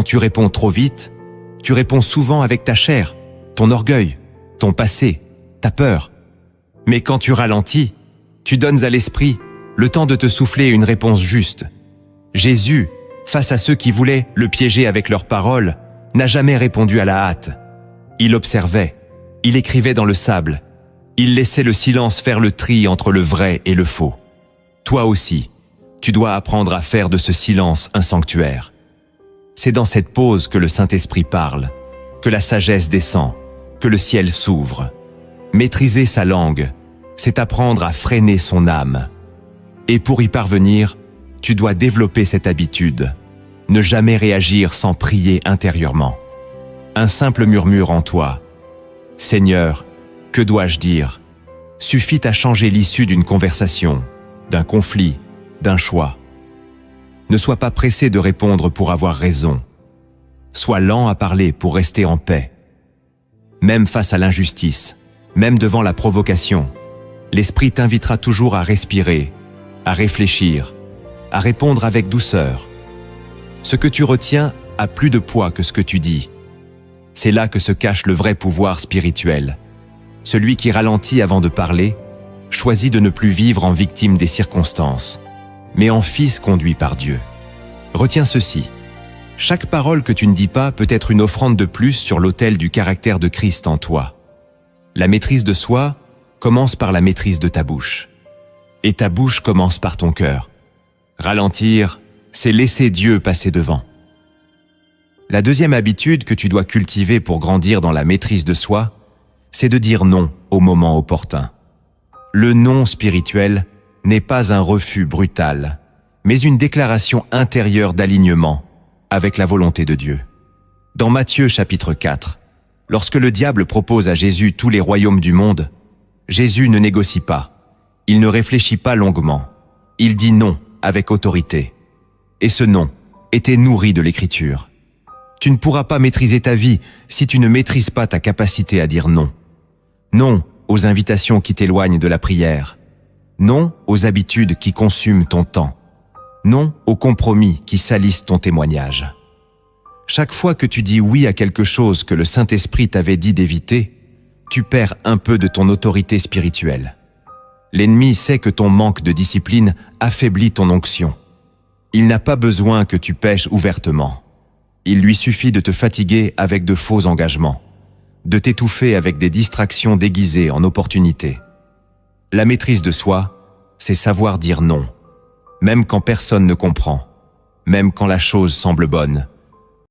Quand tu réponds trop vite, tu réponds souvent avec ta chair, ton orgueil, ton passé, ta peur. Mais quand tu ralentis, tu donnes à l'esprit le temps de te souffler une réponse juste. Jésus, face à ceux qui voulaient le piéger avec leurs paroles, n'a jamais répondu à la hâte. Il observait, il écrivait dans le sable, il laissait le silence faire le tri entre le vrai et le faux. Toi aussi, tu dois apprendre à faire de ce silence un sanctuaire. C'est dans cette pause que le Saint-Esprit parle, que la sagesse descend, que le ciel s'ouvre. Maîtriser sa langue, c'est apprendre à freiner son âme. Et pour y parvenir, tu dois développer cette habitude. Ne jamais réagir sans prier intérieurement. Un simple murmure en toi. « Seigneur, que dois-je dire ?» suffit à changer l'issue d'une conversation, d'un conflit, d'un choix. Ne sois pas pressé de répondre pour avoir raison. Sois lent à parler pour rester en paix. Même face à l'injustice, même devant la provocation, l'Esprit t'invitera toujours à respirer, à réfléchir, à répondre avec douceur. Ce que tu retiens a plus de poids que ce que tu dis. C'est là que se cache le vrai pouvoir spirituel. Celui qui ralentit avant de parler, choisit de ne plus vivre en victime des circonstances, mais en fils conduit par Dieu. Retiens ceci. Chaque parole que tu ne dis pas peut être une offrande de plus sur l'autel du caractère de Christ en toi. La maîtrise de soi commence par la maîtrise de ta bouche. Et ta bouche commence par ton cœur. Ralentir, c'est laisser Dieu passer devant. La deuxième habitude que tu dois cultiver pour grandir dans la maîtrise de soi, c'est de dire non au moment opportun. Le non spirituel n'est pas un refus brutal, mais une déclaration intérieure d'alignement avec la volonté de Dieu. Dans Matthieu chapitre 4, lorsque le diable propose à Jésus tous les royaumes du monde, Jésus ne négocie pas, il ne réfléchit pas longuement, il dit non avec autorité. Et ce non était nourri de l'Écriture. Tu ne pourras pas maîtriser ta vie si tu ne maîtrises pas ta capacité à dire non. Non aux invitations qui t'éloignent de la prière. Non aux habitudes qui consument ton temps. Non aux compromis qui salissent ton témoignage. Chaque fois que tu dis oui à quelque chose que le Saint-Esprit t'avait dit d'éviter, tu perds un peu de ton autorité spirituelle. L'ennemi sait que ton manque de discipline affaiblit ton onction. Il n'a pas besoin que tu pèches ouvertement. Il lui suffit de te fatiguer avec de faux engagements, de t'étouffer avec des distractions déguisées en opportunités. La maîtrise de soi, c'est savoir dire non, même quand personne ne comprend, même quand la chose semble bonne,